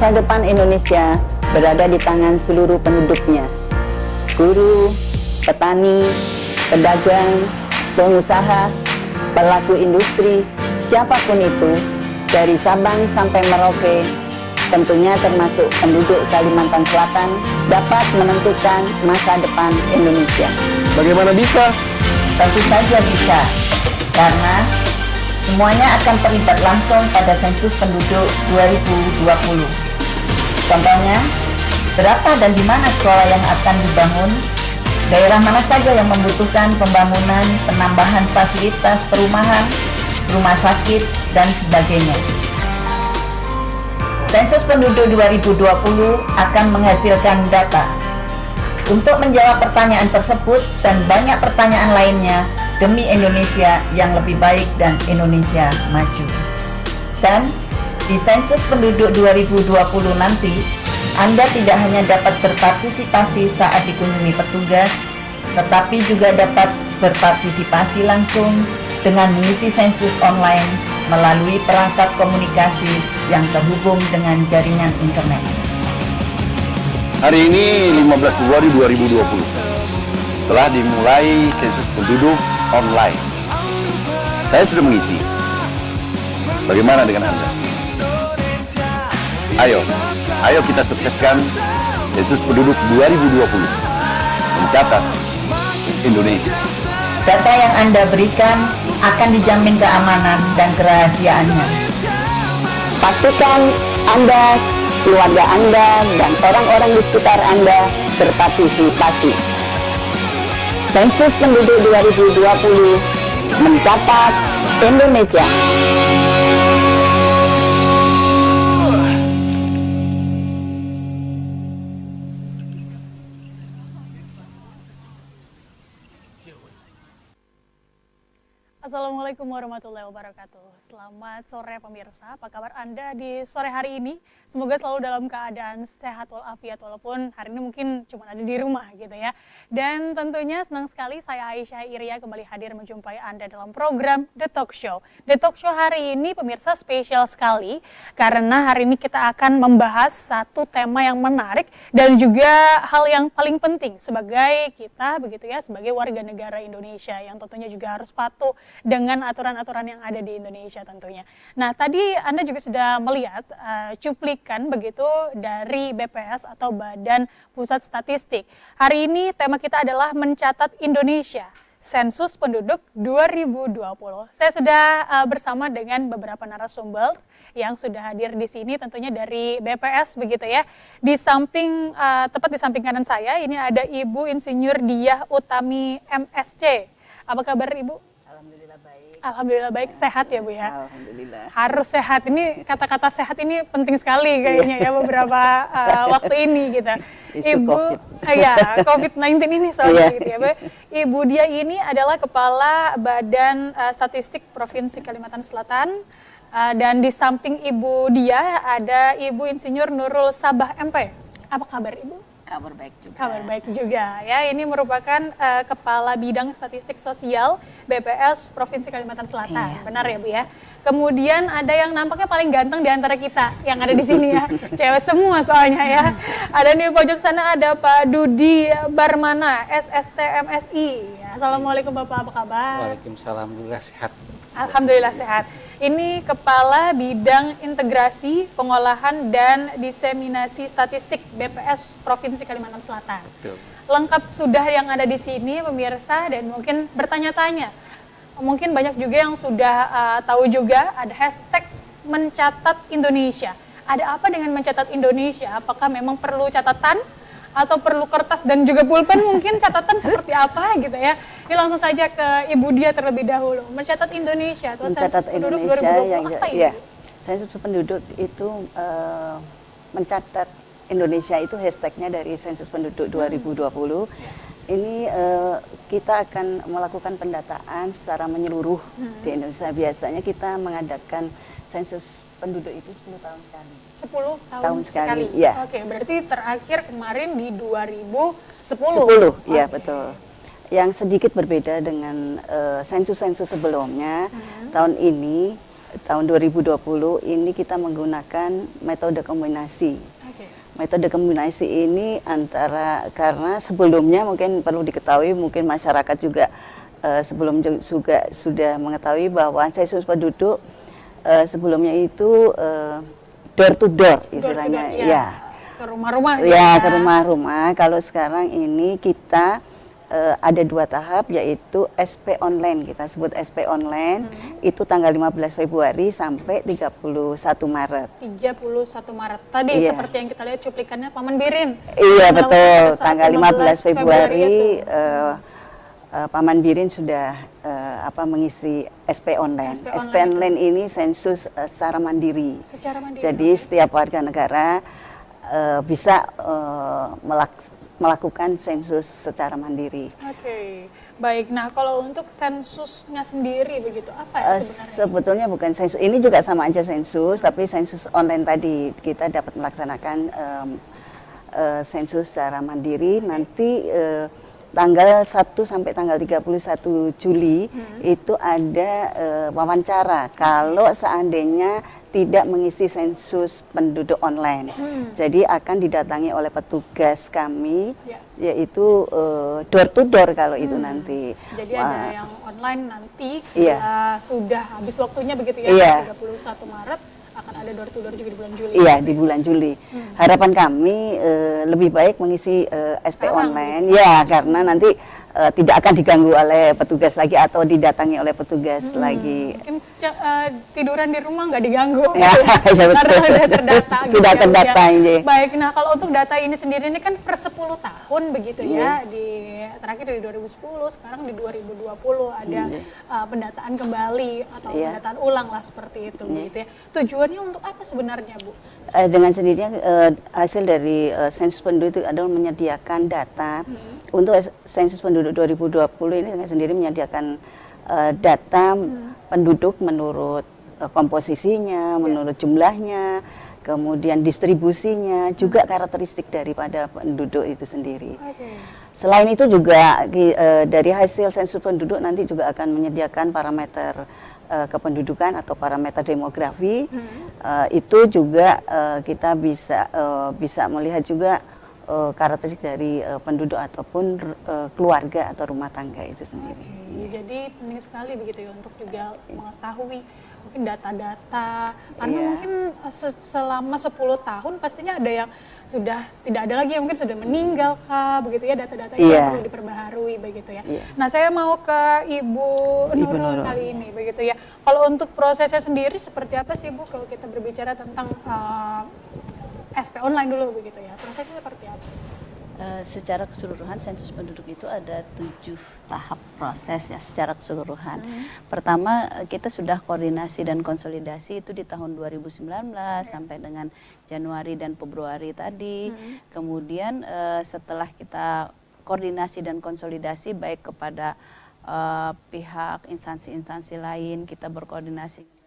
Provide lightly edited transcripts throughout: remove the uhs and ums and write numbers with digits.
Masa depan Indonesia berada di tangan seluruh penduduknya. Guru, petani, pedagang, pengusaha, pelaku industri, siapapun itu, dari Sabang sampai Merauke, tentunya termasuk penduduk Kalimantan Selatan, dapat menentukan masa depan Indonesia. Bagaimana bisa? Tentu saja bisa, karena semuanya akan terlibat langsung pada sensus penduduk 2020. Contohnya, berapa dan di mana sekolah yang akan dibangun, daerah mana saja yang membutuhkan pembangunan, penambahan fasilitas perumahan, rumah sakit, dan sebagainya. Sensus penduduk 2020 akan menghasilkan data. Untuk menjawab pertanyaan tersebut dan banyak pertanyaan lainnya demi Indonesia yang lebih baik dan Indonesia maju. Dan di sensus penduduk 2020 nanti, Anda tidak hanya dapat berpartisipasi saat dikunjungi petugas, tetapi juga dapat berpartisipasi langsung dengan mengisi sensus online melalui perangkat komunikasi yang terhubung dengan jaringan internet. Hari ini 15 Februari 2020 telah dimulai sensus penduduk online. Saya sudah mengisi. Bagaimana dengan Anda? Ayo kita sukseskan sensus penduduk 2020. Mencatat Indonesia. Data yang Anda berikan akan dijamin keamanan dan kerahasiaannya. Pastikan Anda, keluarga Anda, dan orang-orang di sekitar Anda berpartisipasi. Sensus penduduk 2020 mencatat Indonesia. Assalamualaikum warahmatullahi wabarakatuh. Selamat sore pemirsa, apa kabar Anda di sore hari ini? Semoga selalu dalam keadaan sehat walafiat walaupun hari ini mungkin cuma ada di rumah gitu ya. Dan tentunya senang sekali saya Aisyah Iria kembali hadir menjumpai Anda dalam program The Talk Show. The Talk Show hari ini pemirsa spesial sekali karena hari ini kita akan membahas satu tema yang menarik dan juga hal yang paling penting sebagai kita begitu ya, sebagai warga negara Indonesia yang tentunya juga harus patuh dengan aturan-aturan yang ada di Indonesia tentunya. Nah, tadi Anda juga sudah melihat cuplikan begitu dari BPS atau Badan Pusat Statistik. Hari ini tema kita adalah mencatat Indonesia, Sensus Penduduk 2020. Saya sudah bersama dengan beberapa narasumber yang sudah hadir di sini tentunya dari BPS begitu ya. Di samping tepat di samping kanan saya ini ada Ibu Insinyur Diah Utami MSc. Apa kabar Ibu? Alhamdulillah baik, sehat ya Bu ya? Alhamdulillah. Harus sehat, ini kata-kata sehat ini penting sekali kayaknya ya beberapa waktu ini gitu. Isu Ibu, COVID. ya COVID-19 ini soalnya Iya. gitu ya Bu. Ibu Diah ini adalah Kepala Badan Statistik Provinsi Kalimantan Selatan. Dan di samping Ibu Diah ada Ibu Insinyur Nurul Sabah MP. Apa kabar Ibu? Kabar baik juga. Kabar baik juga ya. Ini merupakan Kepala Bidang Statistik Sosial BPS Provinsi Kalimantan Selatan. Iya. Benar ya Bu ya. Kemudian ada yang nampaknya paling ganteng di antara kita yang ada di sini ya. Cewek semua soalnya ya. Ada di pojok sana ada Pak Dudi Barmana, SST MSI. Assalamualaikum Bapak, apa kabar? Waalaikumsalam, alhamdulillah sehat. Alhamdulillah sehat. Ini Kepala Bidang Integrasi, Pengolahan, dan Diseminasi Statistik BPS Provinsi Kalimantan Selatan. Betul. Lengkap sudah yang ada di sini pemirsa dan mungkin bertanya-tanya. Mungkin banyak juga yang sudah tahu juga ada hashtag mencatat Indonesia. Ada apa dengan mencatat Indonesia? Apakah memang perlu catatan? Atau perlu kertas dan juga pulpen mungkin catatan seperti apa gitu ya. Ini langsung saja ke Ibu Diah terlebih dahulu. Mencatat Indonesia atau Mencatat Sensus Penduduk Indonesia 2020 yang apa ini? ya, sensus penduduk itu mencatat Indonesia itu hashtagnya dari sensus penduduk 2020. Ini kita akan melakukan pendataan secara menyeluruh di Indonesia. Biasanya kita mengadakan sensus penduduk itu 10 tahun sekali. 10 tahun Tahun sekali. sekali, ya. Oke, berarti terakhir kemarin di 2010. 10, iya Oke. betul. Yang sedikit berbeda dengan sensus-sensus sebelumnya, tahun ini tahun 2020 ini kita menggunakan metode kombinasi. Metode kombinasi ini karena sebelumnya mungkin perlu diketahui, mungkin masyarakat juga sebelum juga sudah mengetahui bahwa sensus penduduk sebelumnya itu door to door istilahnya, ya. Ke rumah-rumah. Ya, ke rumah-rumah. Kalau sekarang ini kita ada 2 tahap, yaitu SP online, kita sebut SP online, itu tanggal 15 Februari sampai 31 Maret. 31 Maret. Tadi seperti yang kita lihat cuplikannya Paman Birin. Iya betul, tanggal 15 Februari Paman Birin sudah mengisi SP online. SP online ini sensus secara mandiri. Jadi setiap warga negara bisa melakukan sensus secara mandiri. Oke, baik. Nah, kalau untuk sensusnya sendiri begitu, apa ya sebenarnya? Sebetulnya bukan sensus, ini juga sama aja sensus, tapi sensus online tadi kita dapat melaksanakan sensus secara mandiri. Nanti tanggal 1 sampai tanggal 31 Juli itu ada wawancara kalau seandainya tidak mengisi sensus penduduk online. Jadi akan didatangi oleh petugas kami, yaitu door to door kalau itu nanti. Jadi ada yang online nanti, sudah habis waktunya begitu ya, 31 Maret, akan ada door to door juga di bulan Juli. Iya, di bulan Juli. Harapan kami lebih baik mengisi SP online, ya karena nanti tidak akan diganggu oleh petugas lagi atau didatangi oleh petugas lagi. Mungkin tiduran di rumah nggak diganggu, ya betul. Karena sudah terdata. Sudah terdata ini. Baik, nah kalau untuk data ini sendiri ini kan per 10 tahun begitu ya, terakhir dari 2010, sekarang di 2020 ada pendataan kembali atau pendataan ulang lah seperti itu, gitu ya. Tujuannya untuk apa sebenarnya, Bu? Dengan sendirinya hasil dari sensus penduduk itu adalah menyediakan data untuk sensus penduduk 2020 ini dengan sendiri menyediakan data penduduk menurut komposisinya, menurut jumlahnya, kemudian distribusinya, juga karakteristik daripada penduduk itu sendiri. Selain itu juga dari hasil sensus penduduk nanti juga akan menyediakan parameter kependudukan atau parameter demografi. Itu juga kita bisa melihat juga karakteristik dari penduduk ataupun keluarga atau rumah tangga itu sendiri. Jadi penting sekali begitu ya untuk juga mengetahui mungkin data-data, karena mungkin selama 10 tahun pastinya ada yang sudah tidak ada lagi, yang mungkin sudah meninggal kah, begitu ya, data-data yang perlu diperbaharui begitu ya. Nah, saya mau ke Ibu Nurul kali ini begitu ya. Kalau untuk prosesnya sendiri seperti apa sih Bu kalau kita berbicara tentang SP online dulu begitu ya, prosesnya seperti apa? Secara keseluruhan sensus penduduk itu ada 7 tahap proses ya secara keseluruhan. Pertama kita sudah koordinasi dan konsolidasi itu di tahun 2019 sampai dengan Januari dan Februari tadi. Kemudian setelah kita koordinasi dan konsolidasi baik kepada pihak instansi-instansi lain, kita berkoordinasi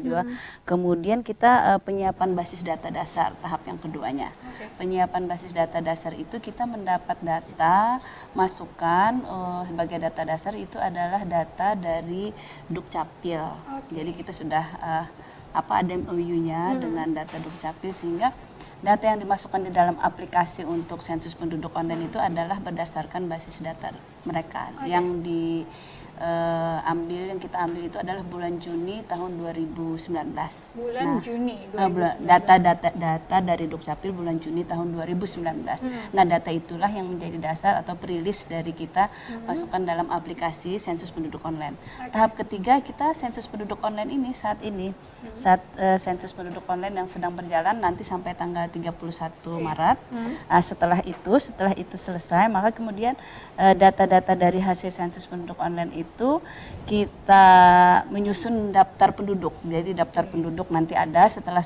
juga. Kemudian kita penyiapan basis data dasar tahap yang keduanya. Penyiapan basis data dasar itu kita mendapat data masukan sebagai data dasar itu adalah data dari Dukcapil. Jadi kita sudah ada MOU-nya dengan data Dukcapil, sehingga data yang dimasukkan di dalam aplikasi untuk sensus penduduk online itu adalah berdasarkan basis data mereka. Yang yang kita ambil itu adalah bulan Juni tahun 2019. Bulan Juni 2019. Data dari Dukcapil bulan Juni tahun 2019. Nah, data itulah yang menjadi dasar atau perilis dari kita masukkan dalam aplikasi sensus penduduk online. Tahap ketiga kita sensus penduduk online ini saat sensus penduduk online yang sedang berjalan nanti sampai tanggal 31 Maret. Setelah itu selesai, maka kemudian data-data dari hasil sensus penduduk online itu kita menyusun daftar penduduk. Jadi daftar penduduk nanti ada setelah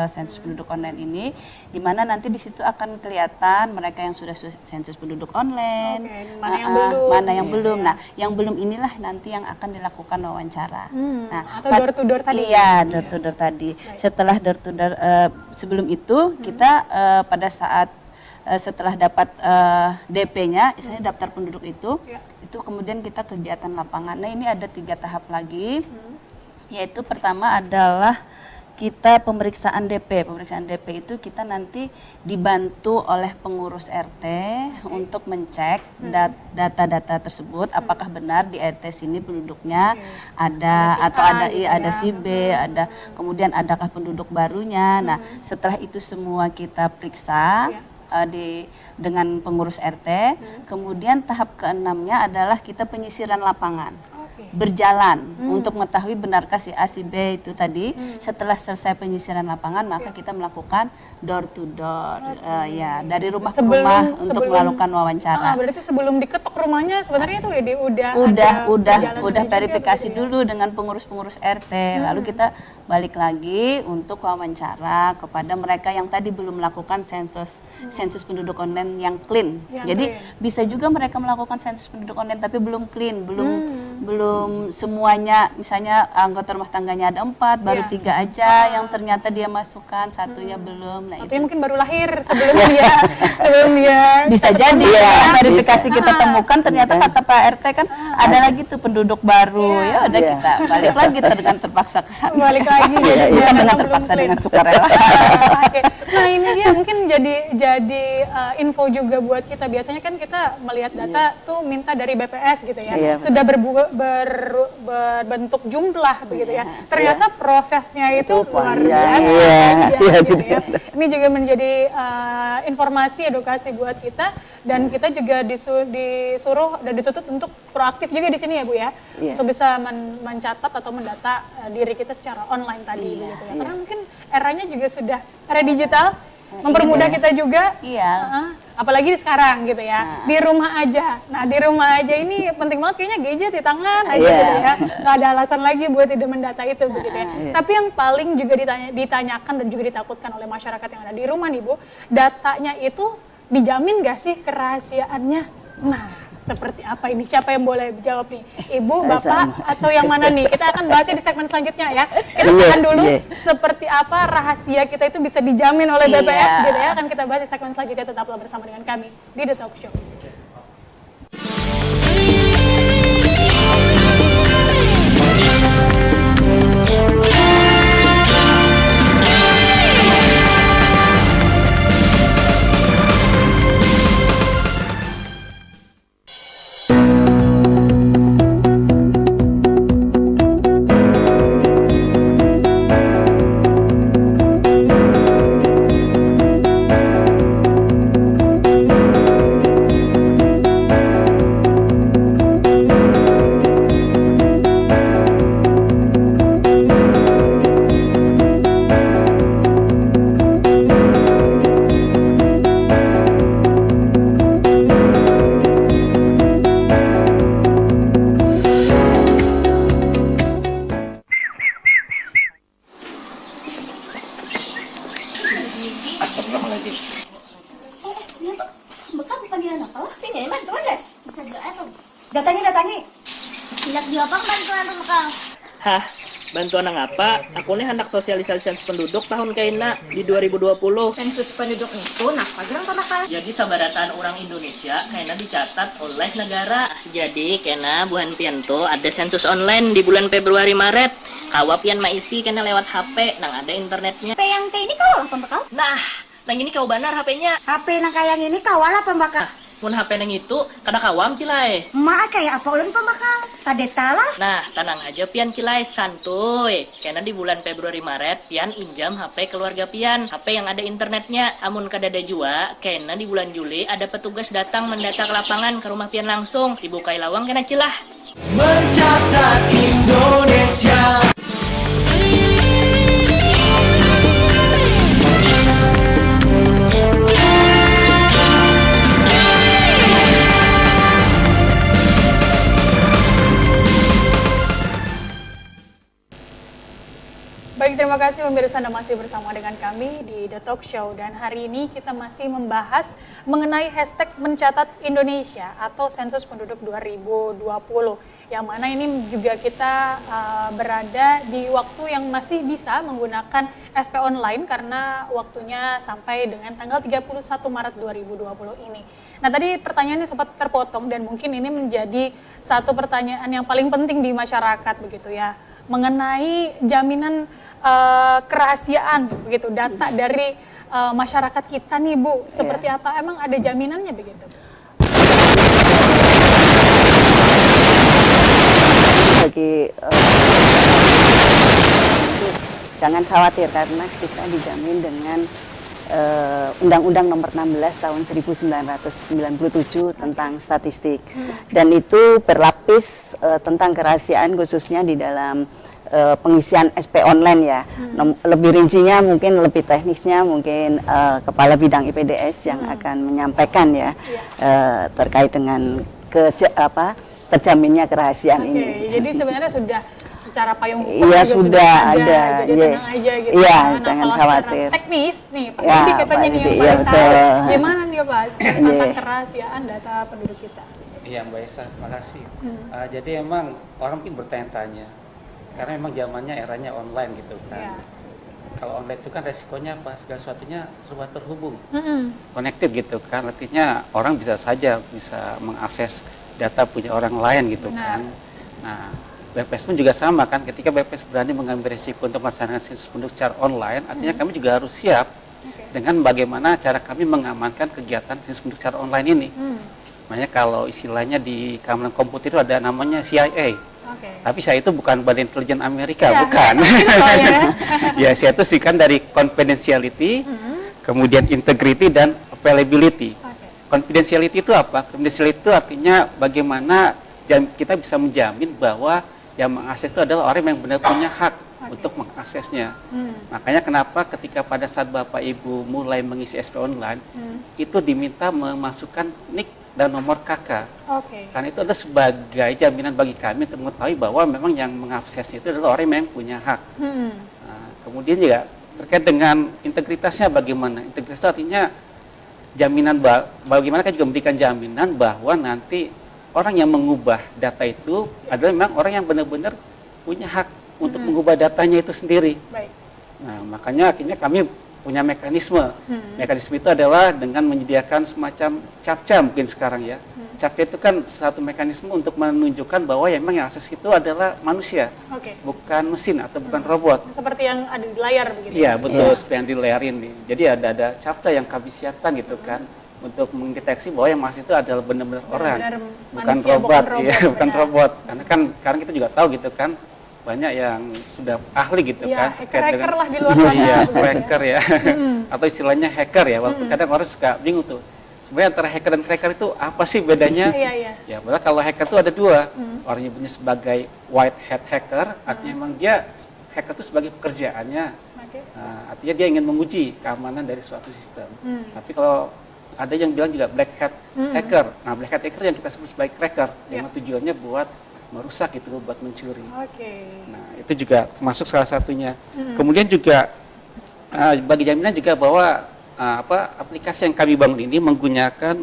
sensus penduduk online ini, di mana nanti di situ akan kelihatan mereka yang sudah sensus penduduk online, mana yang belum. Nah, yang belum inilah nanti yang akan dilakukan wawancara. Nah, atau door to door tadi. Iya, door to door tadi. Setelah door to door, sebelum itu kita pada saat setelah dapat DP-nya, misalnya daftar penduduk itu itu kemudian kita kegiatan lapangan. Nah ini ada 3 tahap lagi, yaitu pertama adalah kita pemeriksaan DP. Pemeriksaan DP itu kita nanti dibantu oleh pengurus RT untuk mencek data-data tersebut, apakah benar di RT sini penduduknya ada atau ada si B, ada kemudian adakah penduduk barunya. Nah setelah itu semua kita periksa dengan pengurus RT, kemudian tahap ke-6-nya adalah kita penyisiran lapangan. Berjalan untuk mengetahui benarkah si A, si B itu tadi. Setelah selesai penyisiran lapangan, maka kita melakukan door to door, ya dari rumah ke rumah untuk melakukan wawancara. Berarti sebelum diketok rumahnya sebenarnya itu udah verifikasi dulu dengan pengurus-pengurus RT. Lalu kita balik lagi untuk wawancara kepada mereka yang tadi belum melakukan sensus penduduk online yang clean. Jadi bisa juga mereka melakukan sensus penduduk online tapi belum clean, belum semuanya, misalnya anggota rumah tangganya ada 4, baru 3 aja yang ternyata dia masukkan, satunya belum. Nah, itu mungkin baru lahir sebelum dia bisa jadi verifikasi kita temukan ternyata kata Pak RT kan ada lagi tuh penduduk baru. Ya udah kita balik lagi dengan terpaksa ke sana. Balik lagi bukan dengan terpaksa, dengan sukarela. Nah, ini dia mungkin jadi info juga buat kita. Biasanya kan kita melihat data tuh minta dari BPS gitu ya. Sudah berbentuk jumlah begitu ya. Ternyata prosesnya itu luar biasa gitu ya. Ini juga menjadi informasi edukasi buat kita, dan kita juga disuruh dan dituntut untuk proaktif juga di sini ya Bu ya, untuk bisa mencatat atau mendata diri kita secara online tadi begitu ya. Karena mungkin eranya juga sudah era digital, mempermudah kita juga. Apalagi sekarang gitu ya, di rumah aja. Nah di rumah aja ini penting banget kayaknya, gadget di tangan aja gitu ya. Nggak ada alasan lagi buat tidak mendata itu begitu ya. Tapi yang paling juga ditanyakan dan juga ditakutkan oleh masyarakat yang ada di rumah nih Bu, datanya itu dijamin nggak sih kerahasiaannya? Nah seperti apa ini? Siapa yang boleh jawab nih? Ibu, Bapak, atau yang mana nih? Kita akan bahasnya di segmen selanjutnya ya. Kita tahan dulu seperti apa rahasia kita itu bisa dijamin oleh BPS gitu ya. Akan kita bahas di segmen selanjutnya, tetaplah bersama dengan kami di The Talk Show. Astagfirullahaladzim. Bekal bukan dia anak apa? Ini bantuan deh. Bisa jual tuh. Datangi. Tidak diapa bantuan tuh bekal. Hah, bantuan yang apa? Aku nih hendak sosialisasi sensus penduduk tahun kaina di 2020. Sensus penduduk itu napa gerang bakal? Jadi sabarataan orang Indonesia kaina dicatat oleh negara. Jadi kena buhan pianto ada sensus online di bulan Februari Maret. Kawa pian maisi kena lewat HP, nang ada internetnya. HP yang kayak ini kau lah pembekal? Nah, nang ini kau benar HP-nya. HP nang kayak ini kawalah pembakar. Nah, mun HP nang itu kada kawam cilai. Mak kayak apa ulun pembakar? Tadeta lah. Nah, tenang aja pian cilai, santuy. Karena di bulan Februari Maret pian injam HP keluarga pian, HP yang ada internetnya. Amun kadada jua, karena di bulan Juli ada petugas datang mendata ke lapangan ke rumah pian langsung, dibukai lawang kena cilah. Mencatat Indonesia. Baik, terima terima kasih pemirsa Anda masih bersama dengan kami di The Talk Show, dan hari ini kita masih membahas mengenai hashtag mencatat Indonesia atau sensus penduduk 2020, yang mana ini juga kita berada di waktu yang masih bisa menggunakan SP online karena waktunya sampai dengan tanggal 31 Maret 2020 ini. Nah, tadi pertanyaannya sempat terpotong dan mungkin ini menjadi satu pertanyaan yang paling penting di masyarakat begitu ya, mengenai jaminan kerahasiaan begitu data dari masyarakat kita nih Bu, seperti apa, emang ada jaminannya begitu? Bagi jangan khawatir karena kita dijamin dengan Undang-Undang Nomor 16 Tahun 1997 tentang statistik, dan itu berlapis tentang kerahasiaan khususnya di dalam pengisian SP online ya. Lebih rincinya mungkin, lebih teknisnya mungkin Kepala Bidang IPDS yang akan menyampaikan ya terkait dengan terjaminnya kerahasiaan ini. Jadi sebenarnya sudah secara payung hukum ya, sudah ada. Jadi tenang aja gitu. Iya, Nah, jangan kalau khawatir. Teknis nih, Pak Ya, Didi katanya Pak nih Didi, yang iya, paling tahu. betul. Gimana nih Pak tentang kerahasiaan data penduduk kita? Iya Mbak Esa, makasih. Jadi emang orang mungkin bertanya-tanya, karena memang zamannya eranya online gitu kan. Ya. Kalau online itu kan resikonya apa? Segala sesuatunya serba terhubung, connected gitu kan. Artinya orang bisa saja bisa mengakses data punya orang lain gitu kan. Nah, BPS pun juga sama kan. Ketika BPS berani mengambil risiko untuk melaksanakan sensus penduduk secara online, artinya kami juga harus siap dengan bagaimana cara kami mengamankan kegiatan sensus penduduk secara online ini. Makanya kalau istilahnya di keamanan komputer itu ada namanya CIA. Tapi CIA itu bukan Badan Intelijen Amerika, bukan. Ya, CIA itu sih kan dari confidentiality, kemudian integrity dan availability. Confidentiality itu apa? Confidentiality itu artinya bagaimana kita bisa menjamin bahwa yang mengakses itu adalah orang yang benar punya hak untuk mengaksesnya. Makanya kenapa ketika pada saat Bapak Ibu mulai mengisi SP online, itu diminta memasukkan NIK dan nomor KK. Karena itu adalah sebagai jaminan bagi kami untuk mengetahui bahwa memang yang mengaksesnya itu adalah orang yang punya hak. Nah, kemudian juga terkait dengan integritasnya bagaimana? Integritas itu artinya jaminan bagaimana kan juga memberikan jaminan bahwa nanti orang yang mengubah data itu adalah memang orang yang benar-benar punya hak untuk mengubah datanya itu sendiri. Nah, makanya akhirnya kami punya mekanisme. Mekanisme itu adalah dengan menyediakan semacam captcha mungkin sekarang ya. Captcha itu kan satu mekanisme untuk menunjukkan bahwa memang yang akses itu adalah manusia, bukan mesin atau bukan robot. Seperti yang ada di layar begitu. Iya, betul, seperti yang di layar ini. Jadi ada captcha yang kami siapkan gitu kan, untuk mendeteksi bahwa yang masuk itu adalah benar-benar orang, bukan manusia, robot, bukan benar. robot. Karena kan sekarang kita juga tahu gitu kan, banyak yang sudah ahli gitu kan, hacker lah di luar sana. Iya, hacker ya, atau istilahnya hacker ya. Waktu kadang orang suka bingung tuh, sebenarnya antara hacker dan cracker itu apa sih bedanya? Ya, padahal kalau hacker itu ada dua, orang nyebutnya sebagai white hat hacker, artinya memang dia hacker itu sebagai pekerjaannya, artinya dia ingin menguji keamanan dari suatu sistem. Tapi kalau ada yang bilang juga black hat hacker. Nah, black hat hacker yang kita sebut sebagai cracker, yang tujuannya buat merusak gitu, buat mencuri. Nah, itu juga termasuk salah satunya. Kemudian juga bagi jaminan juga bahwa aplikasi yang kami bangun ini menggunakan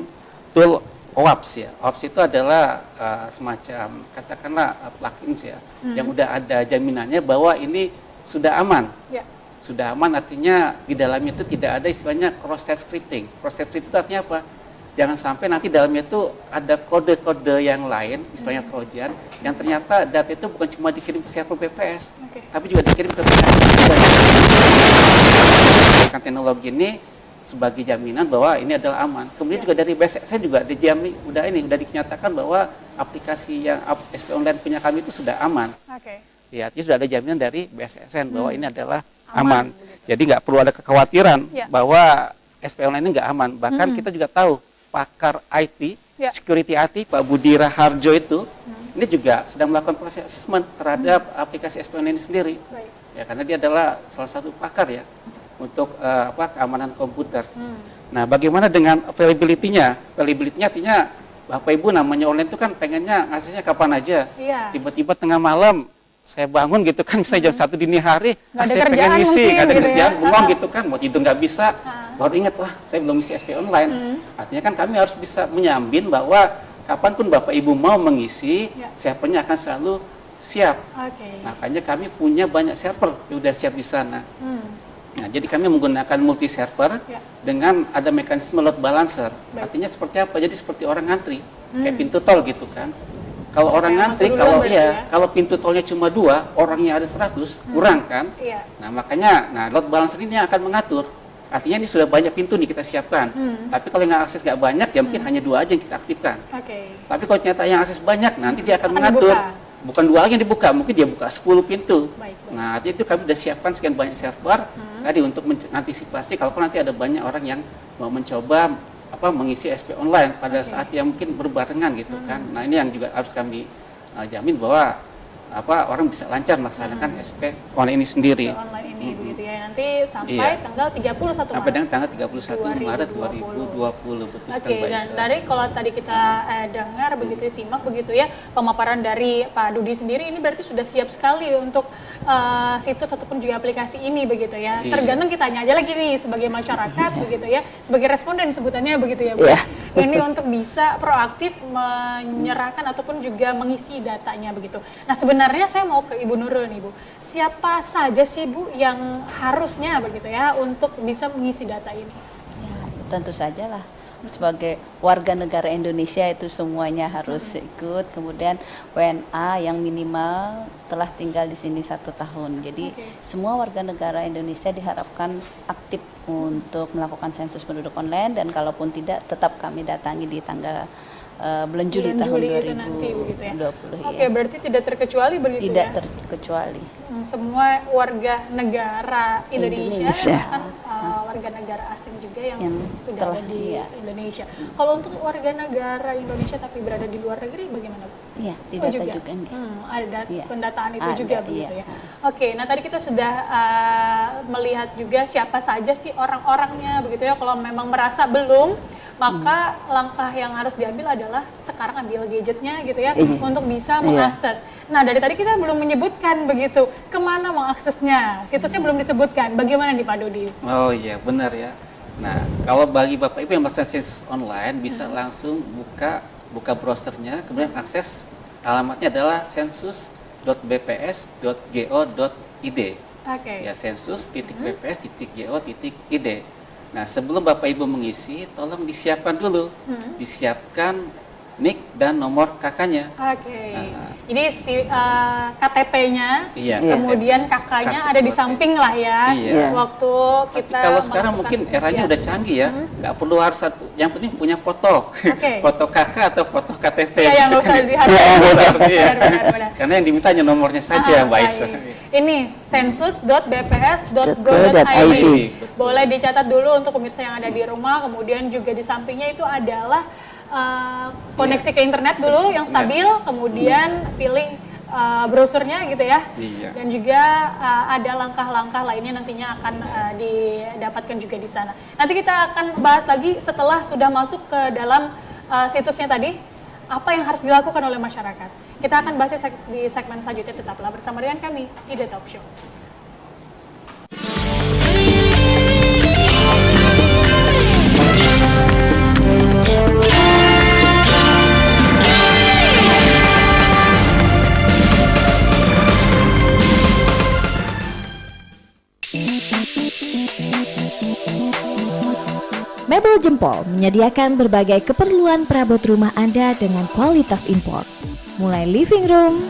tool OWASP ya. OWASP itu adalah semacam katakanlah plugins ya, yang udah ada jaminannya bahwa ini sudah aman. Sudah aman artinya di dalamnya itu tidak ada istilahnya cross-site scripting. Cross-site scripting itu artinya apa? Jangan sampai nanti dalamnya itu ada kode-kode yang lain, istilahnya Trojan, yang ternyata data itu bukan cuma dikirim ke server BPS, tapi juga dikirim ke teknologi ini sebagai jaminan bahwa ini adalah aman. Kemudian juga dari BSSN juga dijamin, udah dinyatakan bahwa aplikasi yang SP online punya kami itu sudah aman. Ya, artinya sudah ada jaminan dari BSSN bahwa ini adalah aman. Jadi nggak perlu ada kekhawatiran bahwa SP online ini nggak aman. Bahkan kita juga tahu pakar IT, security IT, Pak Budi Raharjo itu, ini juga sedang melakukan proses assessment terhadap aplikasi SP online ini sendiri. Ya, karena dia adalah salah satu pakar ya untuk keamanan komputer. Nah, bagaimana dengan availability-nya? Availability-nya artinya Bapak Ibu namanya online itu kan pengennya aksesnya kapan aja. Tiba-tiba tengah malam saya bangun gitu kan, misalnya jam 1 dini hari, Nggak ada saya pengen kerjaan ngisi, mungkin nggak ada gitu ya. kerjaan, bengong gitu kan, mau tidur nggak bisa, baru ingat, wah saya belum isi SP online. Artinya kan kami harus bisa menyambin bahwa kapanpun Bapak Ibu mau mengisi, servernya akan selalu siap. Makanya kami punya banyak server yang udah siap di sana. Nah, jadi kami menggunakan multi server dengan ada mekanisme load balancer. Artinya seperti apa? Jadi seperti orang ngantri, kayak pintu tol gitu kan. Kalau orang ngantri, kalau kalau pintu tolnya cuma 2, orangnya ada 100, kurang kan? Nah, makanya load balancer ini yang akan mengatur. Artinya ini sudah banyak pintu nih kita siapkan. Tapi kalau yang akses nggak banyak, ya mungkin hanya 2 aja yang kita aktifkan. Tapi kalau ternyata yang akses banyak, nanti dia akan mengatur. Bukan 2 lagi yang dibuka, mungkin dia buka 10 pintu. Nah, itu kami sudah siapkan sekian banyak server tadi untuk mengantisipasi kalau nanti ada banyak orang yang mau mencoba mengisi SP online pada saat yang mungkin berbarengan gitu kan. Nah, ini yang juga harus kami jamin bahwa orang bisa lancar melaksanakan SP online ini sendiri. Online ini begitu ya. Nanti sampai tanggal 31 Maret. Sampai dengan tanggal 31 Maret 2020. Betul sekali, Mbak dan Isa. dari kalau tadi kita dengar begitu simak begitu ya pemaparan dari Pak Dudi sendiri, ini berarti sudah siap sekali untuk situs ataupun juga aplikasi ini begitu ya. Tergantung kitanya aja lagi nih sebagai masyarakat begitu ya, sebagai responden sebutannya begitu ya Bu. Ini untuk bisa proaktif menyerahkan ataupun juga mengisi datanya begitu. Nah, sebenarnya saya mau ke Ibu Nurul nih Bu. Siapa saja sih Bu yang harusnya begitu ya untuk bisa mengisi data ini? Ya, tentu saja lah. Sebagai warga negara Indonesia itu semuanya harus ikut. Kemudian WNA yang minimal telah tinggal di sini 1 tahun. Jadi semua warga negara Indonesia diharapkan aktif untuk melakukan sensus penduduk online, dan kalaupun tidak tetap kami datangi di tanggal bulan Juli tahun 2020. Oke, berarti tidak terkecuali begitu tidak ya? Tidak terkecuali. Semua warga negara Indonesia. Kan warga negara asing juga yang sudah ada di Indonesia. Kalau untuk warga negara Indonesia tapi berada di luar negeri bagaimana Bu? Iya, tidak juga. Ada pendataan itu juga begitu ya. Oke, nah tadi kita sudah melihat juga siapa saja sih orang-orangnya begitu ya. Kalau memang merasa belum, maka langkah yang harus diambil adalah sekarang ambil gadgetnya gitu ya untuk bisa mengakses. Nah, dari tadi kita belum menyebutkan begitu kemana mengaksesnya, situsnya belum disebutkan. Bagaimana nih Pak Dodi? Oh iya, benar ya. Nah, kalau bagi Bapak Ibu yang melakukan sensus online bisa langsung buka browsernya, kemudian akses alamatnya adalah sensus.bps.go.id. Ya, sensus.bps.go.id. Nah, sebelum Bapak Ibu mengisi, tolong disiapkan dulu, disiapkan NIK dan nomor KK-nya. Jadi si KTP-nya, kemudian KK-nya ada di samping lah ya. Waktu kita. Tapi kalau sekarang mungkin eranya udah canggih ya, nggak perlu harus satu. Yang penting punya foto, foto KK atau foto KTP. Yang nggak usah Karena yang diminta hanya nomornya saja, Mbak Isa. Ini sensus.bps.go.id. Boleh dicatat dulu untuk pemirsa yang ada di rumah. Kemudian juga di sampingnya itu adalah koneksi ke internet dulu yang stabil, kemudian pilih browsernya gitu ya. Dan juga ada langkah-langkah lainnya nantinya akan didapatkan juga di sana. Nanti kita akan bahas lagi setelah sudah masuk ke dalam situsnya tadi, apa yang harus dilakukan oleh masyarakat. Kita akan bahas di segmen selanjutnya, tetaplah bersama dengan kami di The Talk Show. Mebel Jempol menyediakan berbagai keperluan perabot rumah Anda dengan kualitas impor. Mulai living room,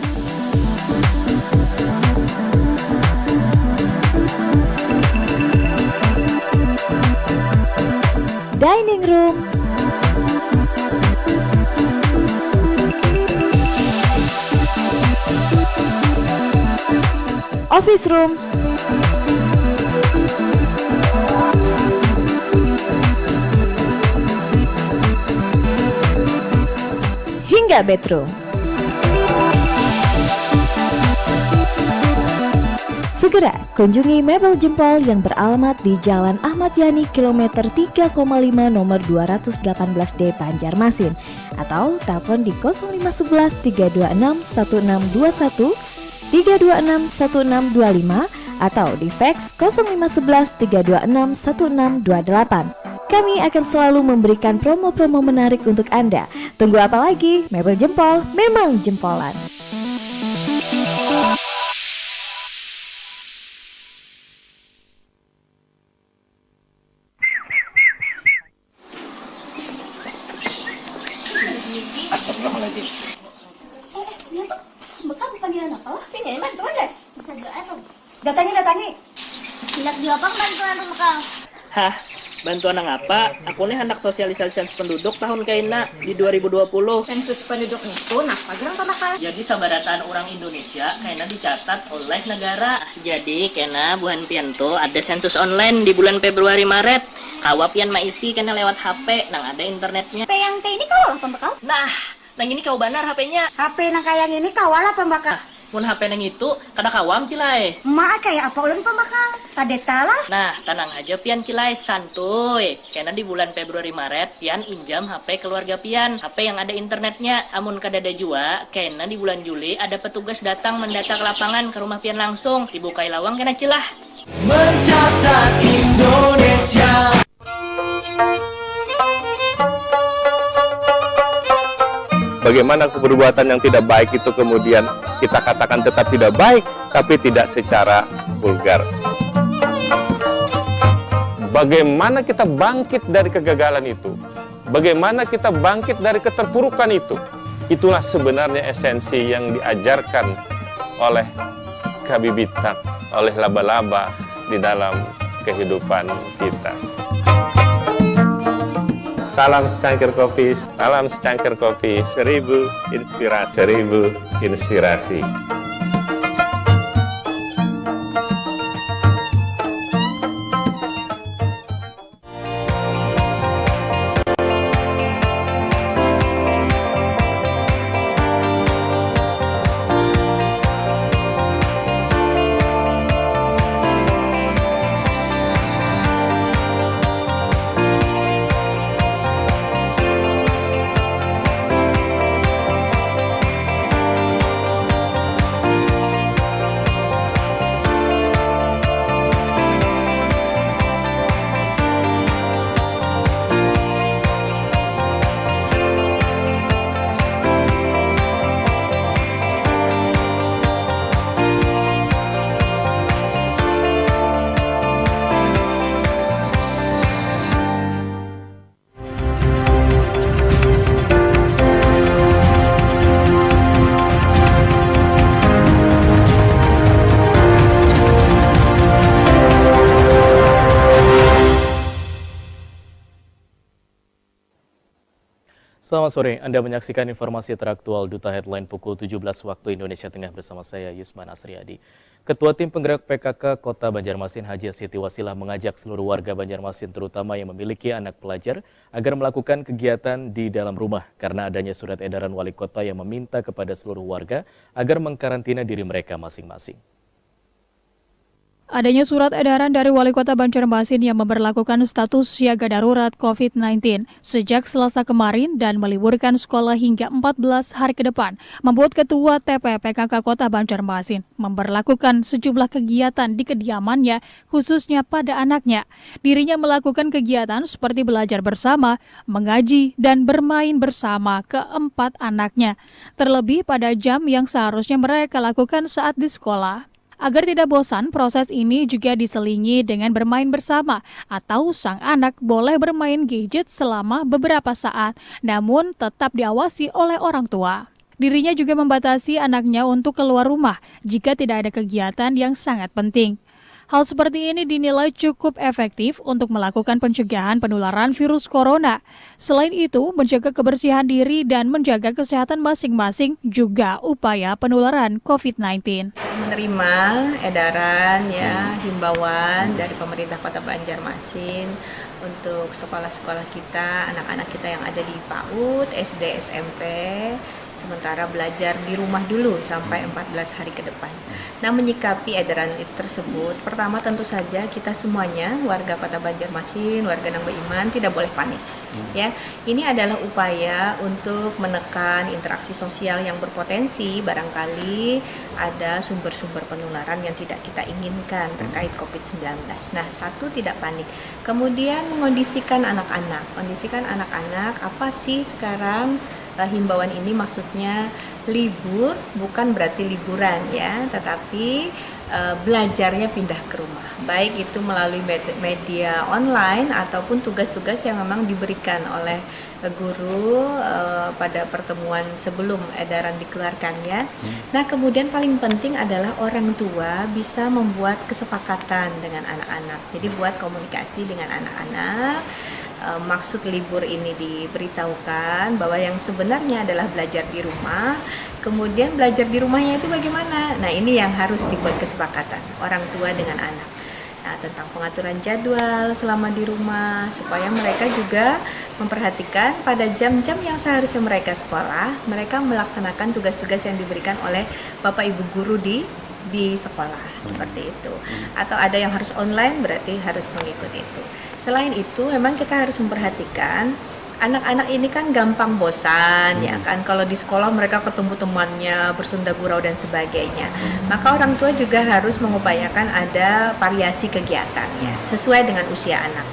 dining room, office room, hingga bedroom. Segera kunjungi Mebel Jempol yang beralamat di Jalan Ahmad Yani kilometer 3,5 nomor 218D Banjarmasin, atau telepon di 0511 326 1621 326 1625 atau di fax 0511 326 1628. Kami akan selalu memberikan promo-promo menarik untuk Anda. Tunggu apa lagi? Mebel Jempol memang jempolan. Astagfirullahaladzim. Bekal panggilan apa lah? Ini bantuan deh. Bisa jual apa? Datangi. Hendak jual apa bantuan bekal? Hah, bantuan yang apa? Aku nih hendak sosialisasi sensus penduduk tahun kaina di 2020. Sensus penduduk itu napa gerang bakal? Jadi sabarataan orang Indonesia kaina dicatat oleh negara. Jadi kena buhan pian tuh ada sensus online di bulan Februari Maret. Kawa pian maisi kena lewat HP, nang ada internetnya. HP yang kayak ini kau lah pembekal? Nah, nang ini kau benar HP-nya. HP nang kayak ini kawalah pembakar. Mun HP nang itu kada kawam cilai. Mak kayak apa ulun pembakar? Tadeta lah. Nah, tenang aja pian cilai, santuy. Karena di bulan Februari Maret pian injam HP keluarga pian, HP yang ada internetnya. Amun kadada jua, karena di bulan Juli ada petugas datang mendata ke lapangan ke rumah pian langsung, dibukai lawang kena cilah. Mencatat Indonesia. Bagaimana perbuatan yang tidak baik itu kemudian kita katakan tetap tidak baik, tapi tidak secara vulgar. Bagaimana kita bangkit dari kegagalan itu? Bagaimana kita bangkit dari keterpurukan itu? Itulah sebenarnya esensi yang diajarkan oleh Kabibitak, oleh laba-laba di dalam kehidupan kita. Salam secangkir kopi, salam secangkir kopi, 1000 inspirasi. Selamat sore, Anda menyaksikan informasi teraktual Duta Headline pukul 17 waktu Indonesia Tengah bersama saya Yusman Asriadi. Ketua Tim Penggerak PKK Kota Banjarmasin Haji Siti Wasilah mengajak seluruh warga Banjarmasin terutama yang memiliki anak pelajar agar melakukan kegiatan di dalam rumah karena adanya surat edaran wali kota yang meminta kepada seluruh warga agar mengkarantina diri mereka masing-masing. Adanya surat edaran dari Wali Kota Banjarmasin yang memberlakukan status siaga darurat COVID-19 sejak Selasa kemarin dan meliburkan sekolah hingga 14 hari ke depan, membuat Ketua TP PKK Kota Banjarmasin memberlakukan sejumlah kegiatan di kediamannya, khususnya pada anaknya. Dirinya melakukan kegiatan seperti belajar bersama, mengaji, dan bermain bersama keempat anaknya, terlebih pada jam yang seharusnya mereka lakukan saat di sekolah. Agar tidak bosan, proses ini juga diselingi dengan bermain bersama atau sang anak boleh bermain gadget selama beberapa saat, namun tetap diawasi oleh orang tua. Dirinya juga membatasi anaknya untuk keluar rumah jika tidak ada kegiatan yang sangat penting. Hal seperti ini dinilai cukup efektif untuk melakukan pencegahan penularan virus corona. Selain itu, menjaga kebersihan diri dan menjaga kesehatan masing-masing juga upaya penularan COVID-19. Menerima edaran himbauan dari pemerintah Kota Banjarmasin untuk sekolah-sekolah kita, anak-anak kita yang ada di PAUD, SD, SMP, sementara belajar di rumah dulu sampai 14 hari ke depan. Nah, menyikapi edaran tersebut, pertama tentu saja kita semuanya, warga Kota Banjarmasin, warga Nang Beiman, tidak boleh panik. Ya, ini adalah upaya untuk menekan interaksi sosial yang berpotensi, barangkali ada sumber-sumber penularan yang tidak kita inginkan terkait COVID-19. Nah, satu, tidak panik. Kemudian mengondisikan anak-anak. Kondisikan anak-anak, apa sih sekarang himbauan ini maksudnya libur bukan berarti liburan ya, tetapi belajarnya pindah ke rumah, baik itu melalui media online ataupun tugas-tugas yang memang diberikan oleh guru pada pertemuan sebelum edaran dikeluarkan ya. Nah, kemudian paling penting adalah orang tua bisa membuat kesepakatan dengan anak-anak. Jadi buat komunikasi dengan anak-anak. Maksud libur ini diberitahukan bahwa yang sebenarnya adalah belajar di rumah. Kemudian belajar di rumahnya itu bagaimana? Nah, ini yang harus dibuat kesepakatan orang tua dengan anak. Nah, tentang pengaturan jadwal selama di rumah supaya mereka juga memperhatikan pada jam-jam yang seharusnya mereka sekolah, mereka melaksanakan tugas-tugas yang diberikan oleh Bapak Ibu guru di sekolah, seperti itu. Atau ada yang harus online, berarti harus mengikuti itu. Selain itu, memang kita harus memperhatikan anak-anak ini kan gampang bosan ya kan, kalau di sekolah mereka ketemu temannya, bersunda gurau dan sebagainya. Maka orang tua juga harus mengupayakan ada variasi kegiatannya sesuai dengan usia anak.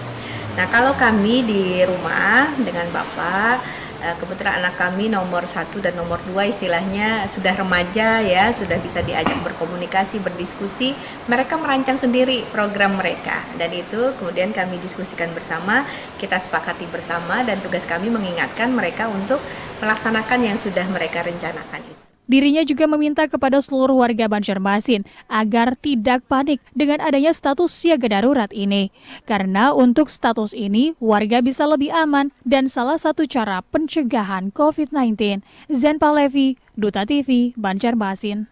Nah, kalau kami di rumah dengan Bapak, kebetulan anak kami nomor 1 dan nomor 2 istilahnya sudah remaja ya, sudah bisa diajak berkomunikasi, berdiskusi. Mereka merancang sendiri program mereka dan itu kemudian kami diskusikan bersama, kita sepakati bersama dan tugas kami mengingatkan mereka untuk melaksanakan yang sudah mereka rencanakan itu. Dirinya juga meminta kepada seluruh warga Banjarmasin agar tidak panik dengan adanya status siaga darurat ini. Karena untuk status ini, warga bisa lebih aman dan salah satu cara pencegahan COVID-19. Zen Palevi, Duta TV, Banjarmasin.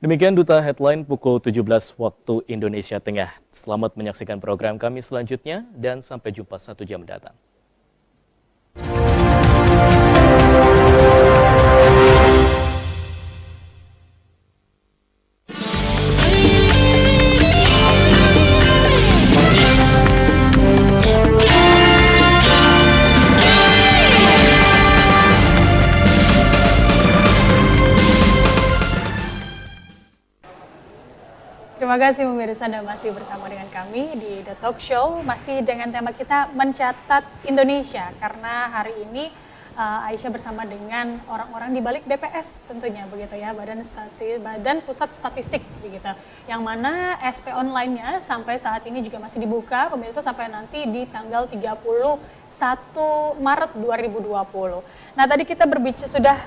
Demikian Duta Headline pukul 17 waktu Indonesia Tengah. Selamat menyaksikan program kami selanjutnya dan sampai jumpa 1 jam mendatang. Terima kasih pemirsa, Anda masih bersama dengan kami di The Talk Show, masih dengan tema kita mencatat Indonesia, karena hari ini Aisyah bersama dengan orang-orang di balik BPS tentunya begitu ya, Badan Pusat Statistik begitu, yang mana SP online-nya sampai saat ini juga masih dibuka pemirsa sampai nanti di tanggal 31 Maret 2020. Nah, tadi kita sudah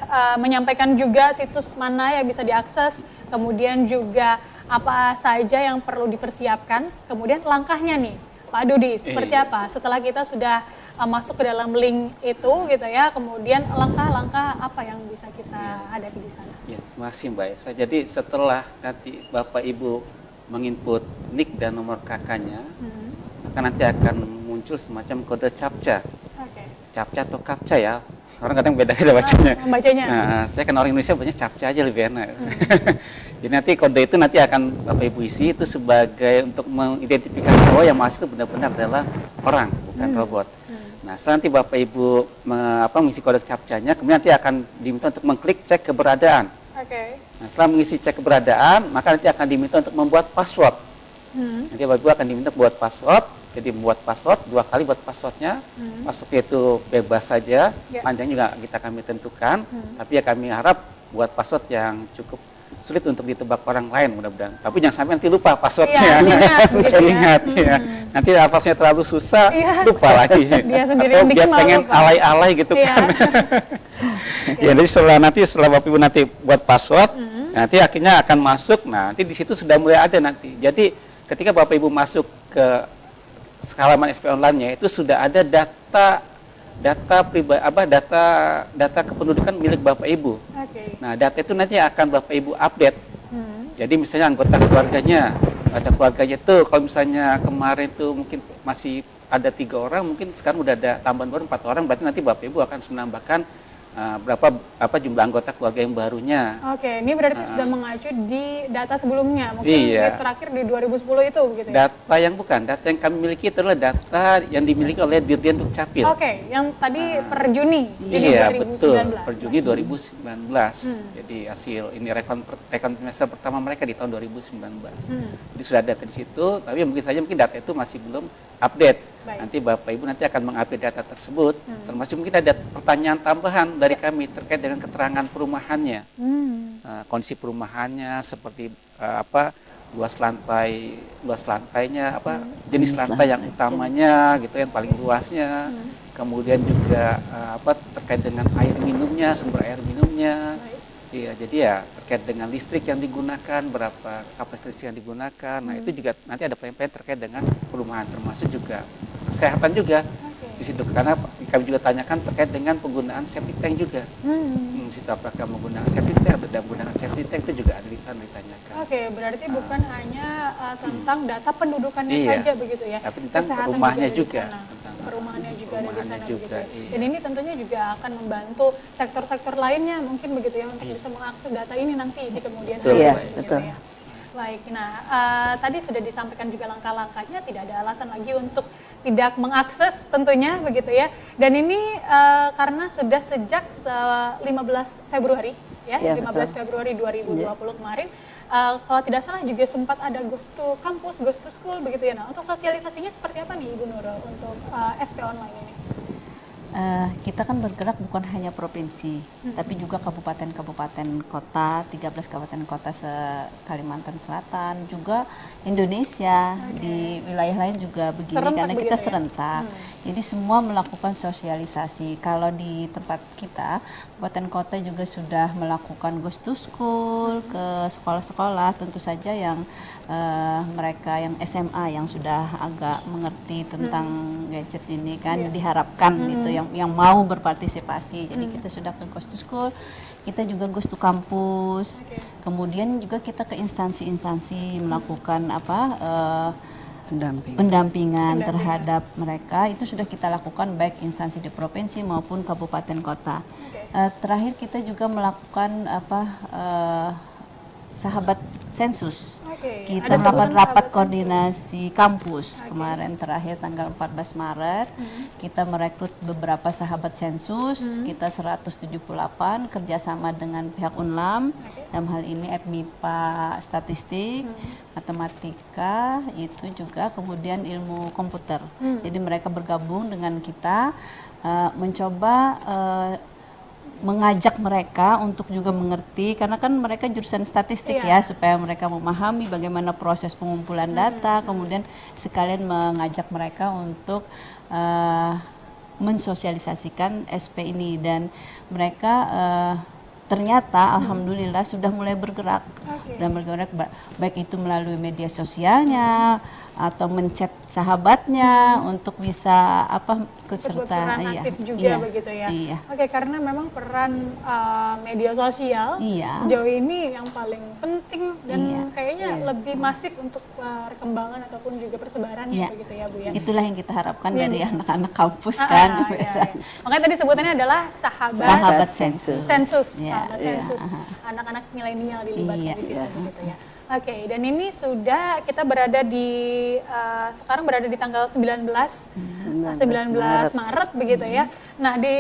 menyampaikan juga situs mana yang bisa diakses, kemudian juga apa saja yang perlu dipersiapkan, kemudian langkahnya nih Pak Dudi seperti apa setelah kita sudah masuk ke dalam link itu gitu ya, kemudian langkah-langkah apa yang bisa kita hadapi di sana. Ya, terima kasih Mbak Esa. Jadi setelah nanti Bapak Ibu menginput nick dan nomor kakaknya, maka nanti akan muncul semacam kode CAPTCHA. CAPTCHA atau CAPTCHA ya, orang kadang beda-beda bacanya. Nah, saya kan orang Indonesia banyak CAPTCHA aja lebih enak. Jadi nanti kode itu nanti akan Bapak Ibu isi itu sebagai untuk mengidentifikasi bahwa yang masuk itu benar-benar adalah orang, bukan robot. Nah, setelah nanti Bapak Ibu mengisi kode CAPTCHA-nya, kemudian nanti akan diminta untuk mengklik cek keberadaan. Nah, setelah mengisi cek keberadaan, maka nanti akan diminta untuk membuat password. Nanti Bapak Ibu akan diminta buat password, jadi membuat password 2 kali buat passwordnya. Passwordnya itu bebas saja, panjang juga kami tentukan, tapi ya kami harap buat password yang cukup sulit untuk ditebak orang lain mudah-mudahan. Tapi jangan sampai nanti lupa passwordnya. Bisa ingat ya. Nanti passwordnya terlalu susah, lupa lagi. Atau dia pengen alay-alay gitu kan. Ya, jadi setelah Bapak Ibu nanti buat password, nanti akhirnya akan masuk. Nah, nanti di situ sudah mulai ada nanti. Jadi ketika Bapak Ibu masuk ke halaman SP online-nya itu sudah ada data pribadi, data kependudukan milik Bapak Ibu. Nah, data itu nanti akan Bapak Ibu update. Jadi misalnya anggota keluarganya itu kalau misalnya kemarin itu mungkin masih ada 3 orang, mungkin sekarang udah ada tambahan baru 4 orang, berarti nanti Bapak Ibu akan menambahkan berapa jumlah anggota keluarga yang barunya. Oke, ini berarti sudah mengacu di data sebelumnya, mungkin Iya. terakhir di 2010 itu begitu ya? Data yang kami miliki itu adalah data yang dimiliki oleh Dirjen Dukcapil. Oke, yang tadi per Juni, jadi Iya, 2019. betul, per Juni 2019. Jadi hasil ini rekon trimester pertama mereka di tahun 2019. Jadi sudah ada di situ, tapi mungkin saja data itu masih belum update. Baik. Nanti Bapak Ibu nanti akan mengupdate data tersebut, termasuk mungkin ada pertanyaan tambahan dari kami terkait dengan keterangan perumahannya. Kondisi perumahannya seperti luas lantainya, jenis lantai yang utamanya gitu yang paling luasnya. Kemudian juga terkait dengan air minumnya, sumber air minumnya. Iya, jadi ya terkait dengan listrik yang digunakan, berapa kapasitas listrik yang digunakan. Nah, itu juga nanti ada poin-poin terkait dengan perumahan, termasuk juga kesehatan juga di situ. Karena kami juga tanyakan terkait dengan penggunaan septic tank juga. Situ apakah menggunakan septic tank atau tidak menggunakan septic tank, itu juga ada di sana ditanyakan. Oke, berarti bukan hanya tentang data pendudukannya Iya. saja begitu ya. Tapi tentang Kesehatan rumahnya juga. juga. Perumahannya juga ada di sana begitu. juga, iya. Dan ini tentunya juga akan membantu sektor-sektor lainnya mungkin begitu ya untuk bisa mengakses data ini nanti di kemudian Betul, hari. iya, begitu betul. ya. Baik, nah tadi sudah disampaikan juga langkah-langkahnya, tidak ada alasan lagi untuk tidak mengakses tentunya begitu ya. Dan ini karena sudah sejak 15 Februari ya, Ya, 15 betul. Februari 2020 kemarin. Kalau tidak salah juga sempat ada Ghost to Campus, Ghost to School begitu ya. Nah, untuk sosialisasinya seperti apa nih Ibu Nurul untuk SP online ini? Kita kan bergerak bukan hanya provinsi, tapi juga kabupaten-kabupaten kota, 13 kabupaten kota se-Kalimantan Selatan, juga Indonesia, di wilayah lain juga begini, Serentak karena kita begitu ya? serentak. Jadi semua melakukan sosialisasi. Kalau di tempat kita, kabupaten kota juga sudah melakukan Ghost to School ke sekolah-sekolah, tentu saja yang mereka yang SMA yang sudah agak mengerti tentang gadget ini kan diharapkan gitu yang mau berpartisipasi. Jadi kita sudah ke Ghost to School, kita juga Ghost to Campus. Kemudian juga kita ke instansi-instansi melakukan pendampingan terhadap mereka. Itu sudah kita lakukan baik instansi di provinsi maupun kabupaten kota. Terakhir kita juga melakukan sahabat sensus. Kita melakukan rapat koordinasi kampus kemarin terakhir tanggal 14 Maret. Kita merekrut beberapa sahabat sensus, kita 178 kerjasama dengan pihak Unlam, dalam hal ini FMIPA statistik, matematika, itu juga kemudian ilmu komputer. Jadi mereka bergabung dengan kita mencoba mengajak mereka untuk juga mengerti, karena kan mereka jurusan statistik ya, supaya mereka memahami bagaimana proses pengumpulan data, kemudian sekalian mengajak mereka untuk mensosialisasikan SP ini, dan mereka ternyata alhamdulillah sudah mulai bergerak, dan bergerak baik itu melalui media sosialnya atau menchat sahabatnya untuk bisa ikut serta aktif juga begitu ya. Oke, karena memang peran media sosial sejauh ini yang paling penting dan kayaknya lebih masif untuk perkembangan ataupun juga persebaran begitu ya Bu ya. Itulah yang kita harapkan dari anak-anak kampus kan. Makanya tadi sebutannya adalah sahabat sensus. Sahabat sensus. Anak-anak milenial dilibatkan di situ begitu ya. Oke, dan ini sudah kita berada di sekarang berada di tanggal 19 Maret begitu ya. Nah, di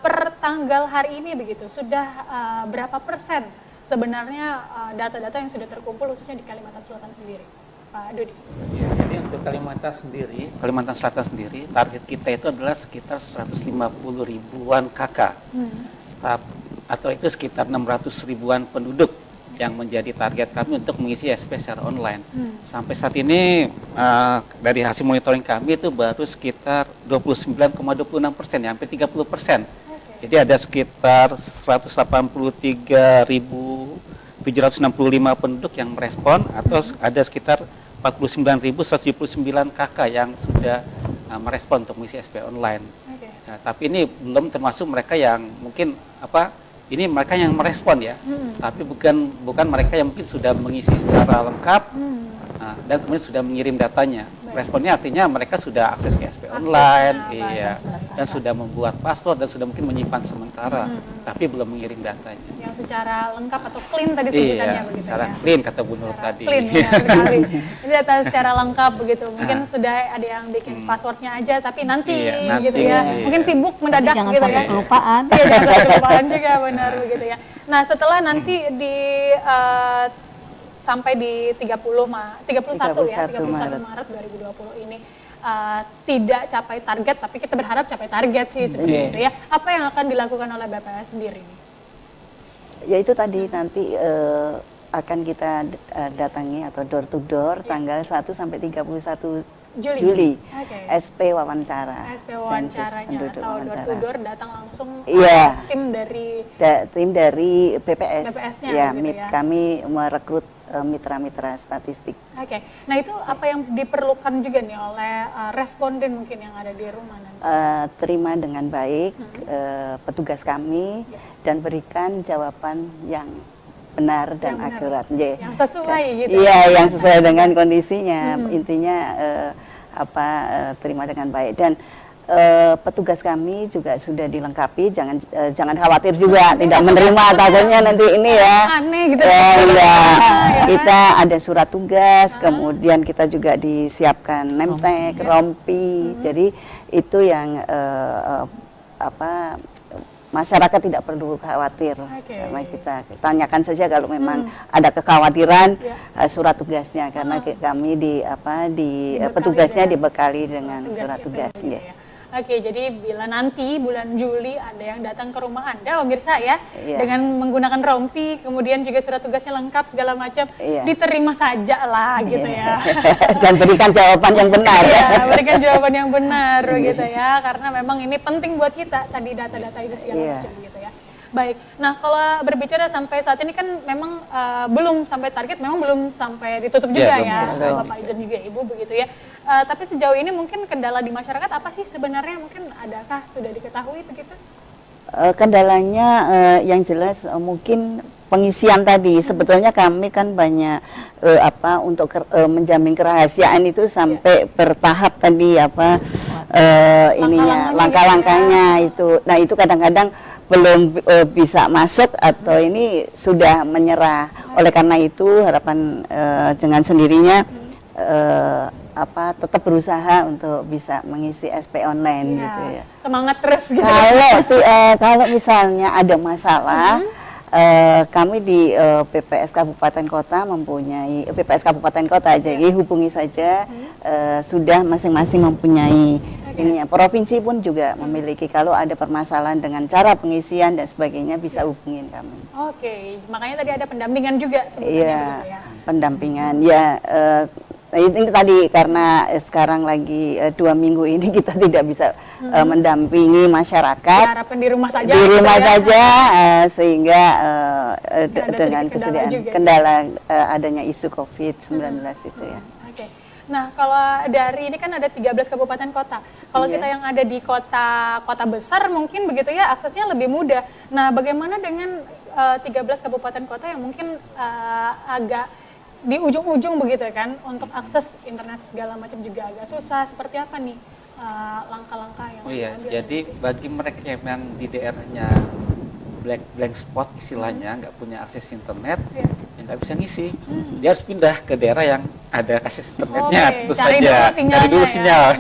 per tanggal hari ini begitu sudah berapa persen sebenarnya data-data yang sudah terkumpul khususnya di Kalimantan Selatan sendiri, Pak Dodi? Ya, jadi untuk Kalimantan Selatan sendiri target kita itu adalah sekitar 150 ribuan KK, atau itu sekitar 600 ribuan penduduk yang menjadi target kami untuk mengisi SP secara online. Sampai saat ini dari hasil monitoring kami itu baru sekitar 29,26%, ya, hampir 30%. Jadi ada sekitar 183.765 penduduk yang merespon, atau ada sekitar 49.179 KK yang sudah merespon untuk mengisi SP online. Nah, tapi ini belum termasuk mereka yang mungkin ini mereka yang merespon ya, tapi bukan mereka yang mungkin sudah mengisi secara lengkap dan kemudian sudah mengirim datanya. Responnya artinya mereka sudah akses ke SP online, iya, dan sudah membuat password dan sudah mungkin menyimpan sementara, tapi belum mengirim datanya. Yang secara lengkap atau clean tadi sebutannya begitu secara ya. clean kata Bu Nur tadi. Clean ya, sekali. Jadi data secara lengkap begitu. Mungkin sudah ada yang bikin passwordnya aja, tapi nanti gitu ya. Mungkin sibuk mendadak jangan gitu sampai ya. kelupaan. Iya, jangan sampai kelupaan juga, benar begitu ya. Nah, setelah nanti di sampai di 31 Maret 2020 ini tidak capai target, tapi kita berharap capai target sih sebenarnya ya. Apa yang akan dilakukan oleh BPS sendiri? Ya itu tadi nanti akan kita datangi atau door to door tanggal 1 sampai 31 Juli. SP wawancara. SP wawancaranya atau door to door datang langsung tim dari BPS. BPS-nya ya, gitu ya. Kami merekrut mitra-mitra statistik. Oke. Nah, itu apa yang diperlukan juga nih oleh responden mungkin yang ada di rumah nanti? Terima dengan baik petugas kami dan berikan jawaban yang benar dan akurat. Yang sesuai gitu. Iya, yang sesuai dengan kondisinya. Intinya terima dengan baik, dan petugas kami juga sudah dilengkapi. Jangan khawatir juga tidak menerima, takutnya nanti ini ya aneh gitu. Kita ada surat tugas, kemudian kita juga disiapkan name tag, rompi. Jadi itu yang masyarakat tidak perlu khawatir. Karena kita tanyakan saja kalau memang ada kekhawatiran surat tugasnya, karena kami petugasnya dibekali dengan surat tugasnya. Oke, jadi bila nanti bulan Juli ada yang datang ke rumah Anda, pemirsa ya, dengan menggunakan rompi, kemudian juga surat tugasnya lengkap segala macam, diterima saja lah gitu ya. Dan berikan jawaban yang benar. Iya, berikan jawaban yang benar gitu ya, karena memang ini penting buat kita tadi data-data itu segala macam gitu ya. Baik, nah kalau berbicara sampai saat ini kan memang belum sampai target, memang belum sampai ditutup juga ya, Bapak dan juga Ibu begitu ya. Tapi sejauh ini mungkin kendala di masyarakat apa sih sebenarnya, mungkin adakah sudah diketahui begitu? Kendalanya yang jelas mungkin pengisian tadi. Sebetulnya kami kan banyak untuk menjamin kerahasiaan itu sampai bertahap tadi langkah-langkahnya itu. Nah, itu kadang-kadang belum bisa masuk atau ini sudah menyerah. Oleh karena itu harapan dengan sendirinya tetap berusaha untuk bisa mengisi SP online gitu ya. Semangat terus gitu. Kalau misalnya ada masalah, kami di BPS Kabupaten Kota mempunyai BPS Kabupaten Kota, jadi hubungi saja. Sudah masing-masing mempunyai ininya. Provinsi pun juga memiliki, kalau ada permasalahan dengan cara pengisian dan sebagainya bisa hubungin kami. Oke, makanya tadi ada pendampingan juga sebetulnya gitu ya. Pendampingan ya. Ini tadi karena sekarang lagi 2 minggu ini kita tidak bisa mendampingi masyarakat. Harapan di rumah saja. Di rumah saja, sehingga dengan kesediaan kendala adanya isu COVID-19 itu ya. Oke. Nah, kalau dari ini kan ada 13 kabupaten kota. Kalau kita yang ada di kota besar mungkin begitu ya, aksesnya lebih mudah. Nah, bagaimana dengan 13 kabupaten kota yang mungkin agak di ujung-ujung begitu kan, untuk akses internet segala macam juga agak susah, seperti apa nih langkah-langkah yang jadi bagi mereka yang di daerahnya blank spot istilahnya, nggak punya akses internet, yang nggak bisa ngisi, dia harus pindah ke daerah yang ada akses internetnya, tentu saja, cari dulu sinyal.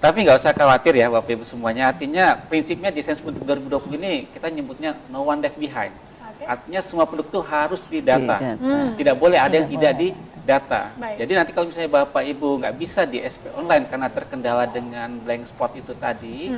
Tapi nggak usah khawatir ya Bapak Ibu semuanya, artinya prinsipnya di Sensus Penduduk 2020 ini kita nyebutnya no one left behind. Artinya semua penduduk itu harus didata, tidak boleh ada yang tidak didata. Jadi nanti kalau misalnya Bapak Ibu nggak bisa di SP online karena terkendala dengan blank spot itu tadi,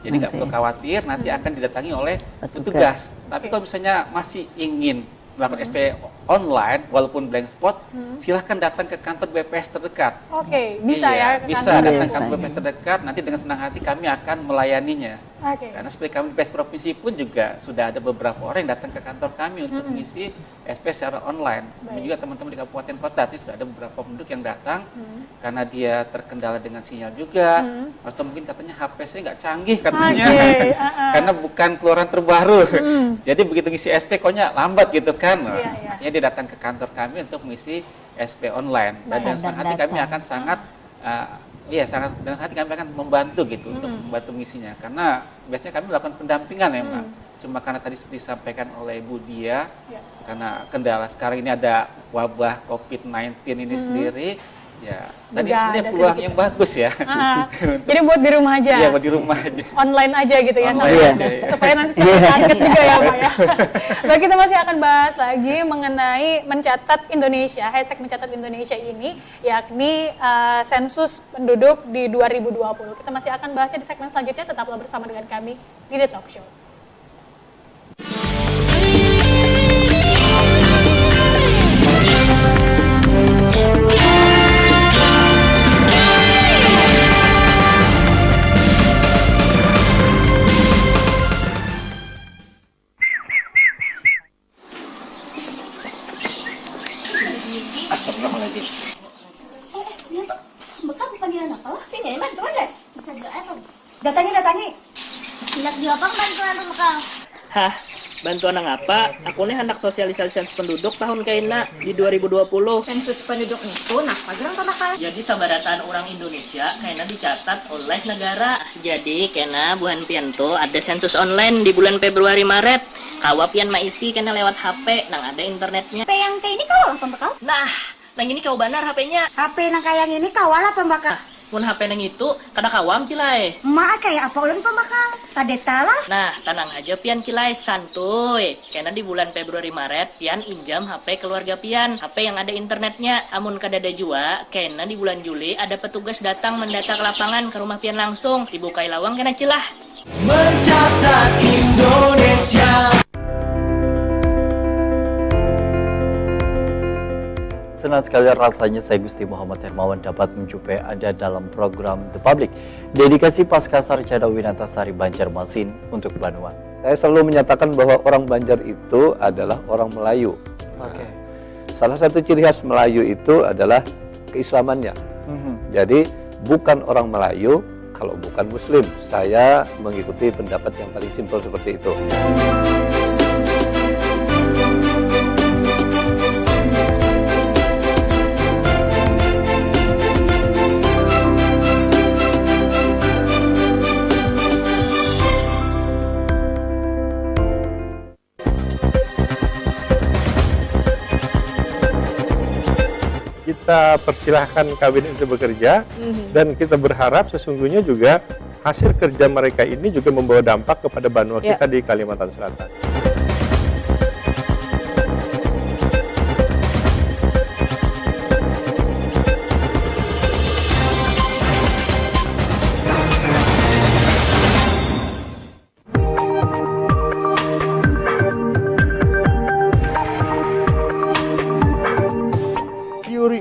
jadi nggak perlu khawatir, nanti akan didatangi oleh petugas. Tapi kalau misalnya masih ingin melakukan SP online walaupun blank spot, silahkan datang ke kantor BPS terdekat. Oke, bisa ya? Bisa datang ke kantor BPS terdekat, nanti dengan senang hati kami akan melayaninya. Karena seperti kami BPS Provinsi pun juga sudah ada beberapa orang yang datang ke kantor kami untuk mengisi SP secara online. Dan juga teman-teman di Kabupaten Kota, itu sudah ada beberapa penduduk yang datang karena dia terkendala dengan sinyal juga, atau mungkin katanya HP saya nggak canggih katanya, karena bukan keluaran terbaru. Jadi begitu ngisi SP koknya lambat gitu kan. Dia datang ke kantor kami untuk mengisi SP online, dan dengan senang hati kami akan sangat Iya, sangat dengan hati kami akan membantu gitu untuk membantu mengisinya. Karena biasanya kami melakukan pendampingan ya, Mbak. Cuma karena tadi seperti disampaikan oleh Bu Dia, karena kendala sekarang ini ada wabah COVID-19 ini sendiri, ya tadi sebenarnya peluang yang bagus ya. Jadi buat di rumah aja. Iya, buat di rumah aja. Online aja gitu ya, Online supaya nanti target juga ya, Pak ya. Baik, kita masih akan bahas lagi mengenai mencatat Indonesia, hashtag mencatat Indonesia ini, yakni sensus penduduk di 2020. Kita masih akan bahasnya di segmen selanjutnya, tetaplah bersama dengan kami di The Talk Show. Astagfirullahaladzim. Bekal bukan di anak apa? Ini bantuan deh. Bisa jual apa? Datangi. Tidak di apa bantuan tuh bekal? Hah, bantuan apa? Aku nih hendak sosialisasi sensus penduduk tahun kaina di 2020. Sensus penduduk itu nah pagerang tuh bakal. Jadi sabarataan orang Indonesia kaina dicatat oleh negara. Jadi kena buhan pian tuh ada sensus online di bulan Februari Maret. Kawa pian maisi kena lewat HP, nang ada internetnya. HP yang kayak ini kau lah pembekal? Nah, nang ini kau benar HP-nya. HP nang kayak ini kau lah pembakal. Pun HP nang itu kada kawam cilai. Mak kayak apa ulun pembakal? Tadeta lah. Nah, tenang aja pian cilai, santuy. Karena di bulan Februari Maret pian injam HP keluarga pian, HP yang ada internetnya. Amun kada ada jua, karena di bulan Juli ada petugas datang mendata ke lapangan ke rumah pian langsung, dibukai lawang kena cilah. Mencatat Indonesia. Senang sekali rasanya saya Gusti Muhammad Hermawan dapat menjumpai Anda dalam program The Public, dedikasi Pasca Sarjana Winatasari Banjarmasin untuk Banua. Saya selalu menyatakan bahwa orang Banjar itu adalah orang Melayu. Oke. Salah satu ciri khas Melayu itu adalah keislamannya. Jadi bukan orang Melayu kalau bukan Muslim. Saya mengikuti pendapat yang paling simpel seperti itu. Kita persilahkan kabinet untuk bekerja dan kita berharap sesungguhnya juga hasil kerja mereka ini juga membawa dampak kepada Banua kita di Kalimantan Selatan.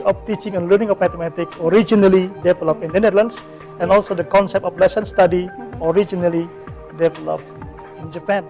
Of teaching and learning of mathematics originally developed in the Netherlands, and also the concept of lesson study originally developed in Japan.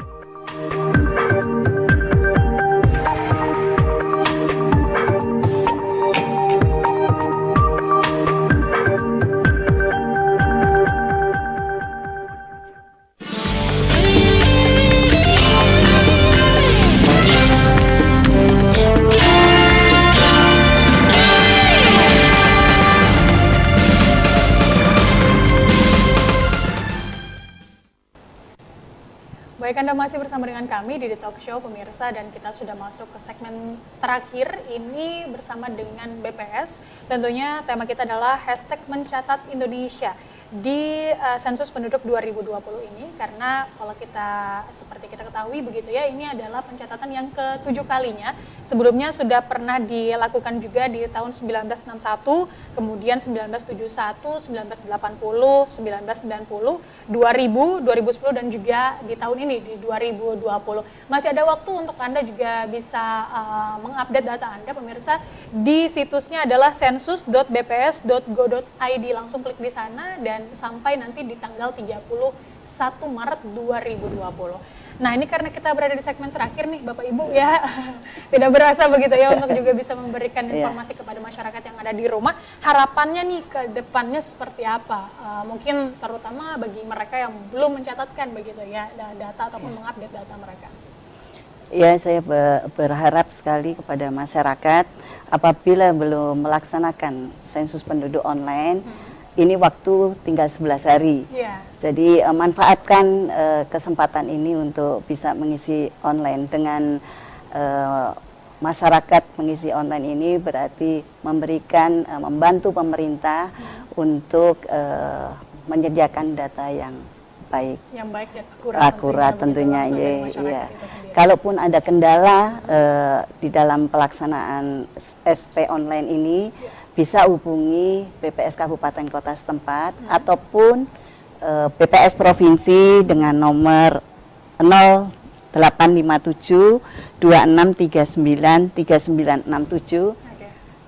Baik, Anda masih bersama dengan kami di The Talk Show, pemirsa, dan kita sudah masuk ke segmen terakhir ini bersama dengan BPS. Tentunya tema kita adalah hashtag mencatat Indonesia di sensus penduduk 2020 ini, karena kalau kita seperti kita ketahui begitu ya, ini adalah pencatatan yang ke-7 kalinya. Sebelumnya sudah pernah dilakukan juga di tahun 1961, kemudian 1971, 1980, 1990, 2000, 2010 dan juga di tahun ini di 2020. Masih ada waktu untuk Anda juga bisa mengupdate data Anda, pemirsa. Di situsnya adalah sensus.bps.go.id. Langsung klik di sana dan sampai nanti di tanggal 31 Maret 2020. Nah, ini karena kita berada di segmen terakhir nih Bapak Ibu ya, tidak berasa begitu ya untuk juga bisa memberikan informasi kepada masyarakat yang ada di rumah. Harapannya nih ke depannya seperti apa? Mungkin terutama bagi mereka yang belum mencatatkan begitu ya data ataupun mengupdate data mereka. Ya, saya berharap sekali kepada masyarakat apabila belum melaksanakan sensus penduduk online, ini waktu tinggal 11 hari. Jadi manfaatkan kesempatan ini untuk bisa mengisi online. Dengan masyarakat mengisi online ini berarti memberikan, membantu pemerintah untuk menyediakan data yang baik. Yang baik dan akurat tentunya. Ya. Kalaupun ada kendala di dalam pelaksanaan SP online ini, bisa hubungi BPS Kabupaten Kota setempat ataupun BPS Provinsi dengan nomor 0857 2639 3967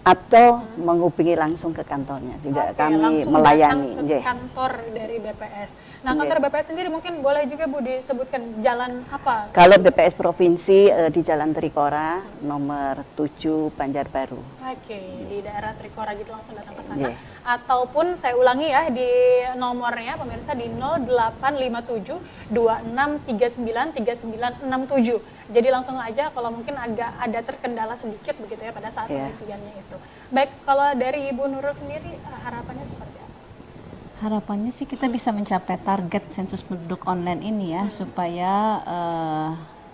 atau menghubungi langsung ke kantornya juga. Kami melayani ke kantor dari BPS. Nah, kantor BPS sendiri mungkin boleh juga Bu disebutkan jalan apa? Kalau BPS Provinsi di Jalan Trikora nomor 7 Banjarbaru. Oke, di daerah Trikora gitu langsung datang ke sana. Ataupun saya ulangi ya, di nomornya pemirsa di 0857 2639 3967. Jadi langsung aja kalau mungkin agak ada terkendala sedikit begitu ya pada saat pengisiannya itu. Baik, kalau dari Ibu Nurul sendiri harapannya seperti apa? Harapannya sih kita bisa mencapai target sensus penduduk online ini ya, supaya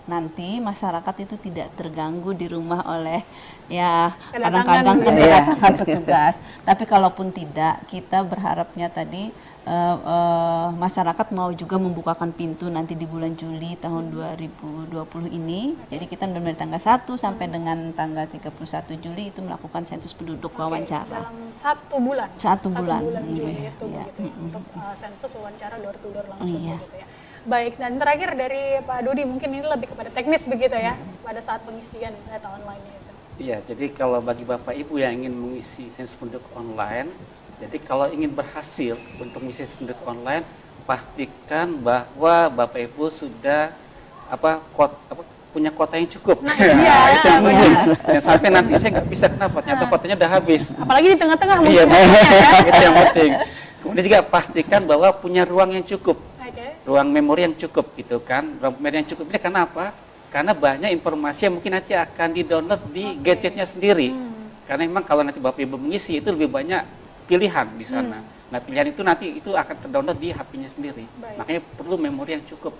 nanti masyarakat itu tidak terganggu di rumah oleh ya kadang-kadang kedatangan petugas. Tapi kalaupun tidak, kita berharapnya tadi masyarakat mau juga membukakan pintu nanti di bulan Juli tahun 2020 ini. Jadi kita dari tanggal 1 sampai dengan tanggal 31 Juli itu melakukan sensus penduduk wawancara. Dalam 1 bulan? 1 bulan. Juli itu begitu ya, untuk sensus wawancara door to door langsung begitu ya. Baik, dan terakhir dari Pak Dudi, mungkin ini lebih kepada teknis begitu ya, pada saat pengisian data online-nya itu. Iya, jadi kalau bagi Bapak Ibu yang ingin mengisi sensus penduduk online, jadi kalau ingin berhasil untuk mengisi sensus penduduk online, pastikan bahwa Bapak Ibu sudah punya kuota yang cukup. Nah, iya, Dan sampai nanti saya nggak bisa, kenapa? Ternyata kuotanya udah habis. Apalagi di tengah-tengah mungkin. Iya, itu yang penting. Kemudian juga pastikan bahwa punya ruang yang cukup. Ruang memori yang cukup gitu kan. Ruang memori yang cukup ini kenapa? Karena banyak informasi yang mungkin nanti akan di-download di gadgetnya sendiri. Karena memang kalau nanti Bapak Ibu mengisi itu lebih banyak pilihan di sana. Nah, pilihan itu nanti itu akan terdownload di HP-nya sendiri. Makanya perlu memori yang cukup.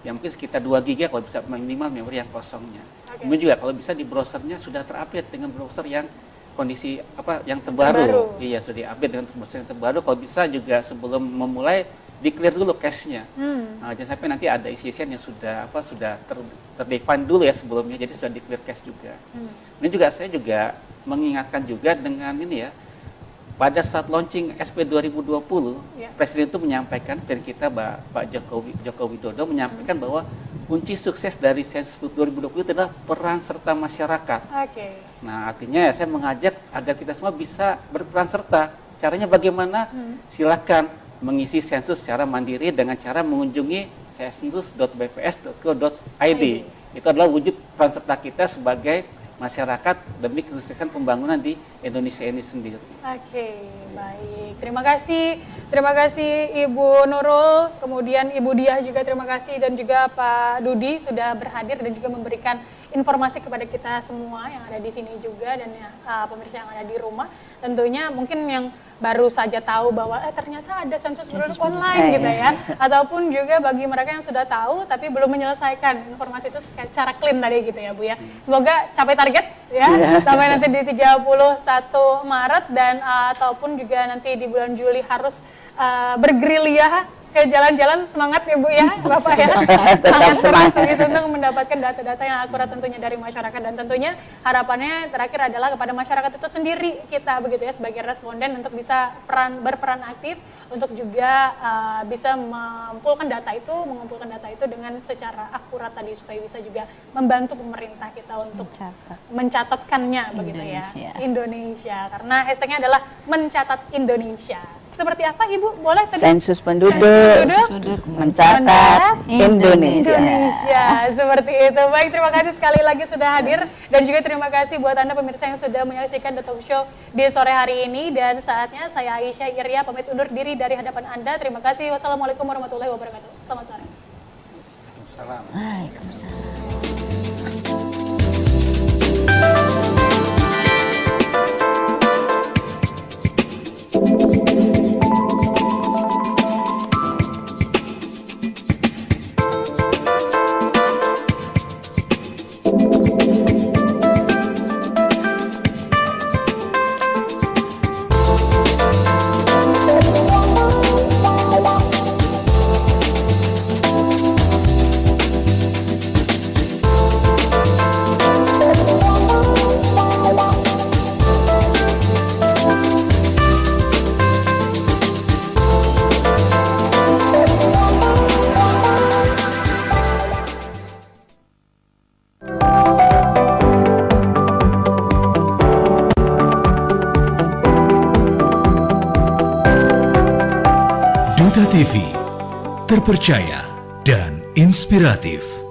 Yang mungkin sekitar 2 GB kalau bisa minimal memori yang kosongnya. Kemudian juga kalau bisa di browsernya sudah terupdate dengan browser yang kondisi yang terbaru. Iya, sudah diupdate dengan browser yang terbaru. Kalau bisa juga sebelum memulai di-clear dulu cache-nya. Nah, jangan sampai nanti ada isi-isian yang sudah terdefine dulu ya sebelumnya, jadi sudah di-clear cache juga. Ini juga saya juga mengingatkan juga dengan ini ya, pada saat launching SP 2020, Presiden itu menyampaikan, dan kita Pak Joko Widodo menyampaikan bahwa kunci sukses dari sensus 2020 itu adalah peran serta masyarakat. Nah, artinya ya, saya mengajak agar kita semua bisa berperan serta. Caranya bagaimana? Silakan mengisi sensus secara mandiri dengan cara mengunjungi sensus.bps.go.id. Itu adalah wujud peran serta kita sebagai masyarakat demi kesuksesan pembangunan di Indonesia ini sendiri. Baik. Terima kasih Ibu Nurul, kemudian Ibu Diah juga terima kasih, dan juga Pak Dudi sudah berhadir dan juga memberikan informasi kepada kita semua yang ada di sini juga, dan pemirsa yang ada di rumah. Tentunya mungkin yang baru saja tahu bahwa ternyata ada sensus penduduk online gitu ya, ataupun juga bagi mereka yang sudah tahu tapi belum menyelesaikan informasi itu secara clean tadi gitu ya Bu ya. Semoga capai target ya sampai nanti di 31 Maret, dan ataupun juga nanti di bulan Juli harus bergerilya ke jalan-jalan. Semangat ya Bu ya, Bapak ya. Semangat gitu untuk mendapatkan data-data yang akurat tentunya dari masyarakat, dan tentunya harapannya terakhir adalah kepada masyarakat itu sendiri, kita begitu ya sebagai responden, untuk bisa berperan aktif untuk juga bisa mengumpulkan data itu dengan secara akurat tadi, supaya bisa juga membantu pemerintah kita untuk mencatatkannya begitu ya, Indonesia, karena hashtagnya adalah mencatat Indonesia. Seperti apa Ibu? Boleh tadi? Sensus penduduk mencatat Indonesia. Seperti itu. Baik, terima kasih sekali lagi sudah hadir, dan juga terima kasih buat Anda pemirsa yang sudah menyaksikan The Talk Show di sore hari ini, dan saatnya saya Aisyah Iria pamit undur diri dari hadapan Anda. Terima kasih. Wassalamualaikum warahmatullahi wabarakatuh. Selamat sore. Waalaikumsalam. Waalaikumsalam. Duta TV, terpercaya dan inspiratif.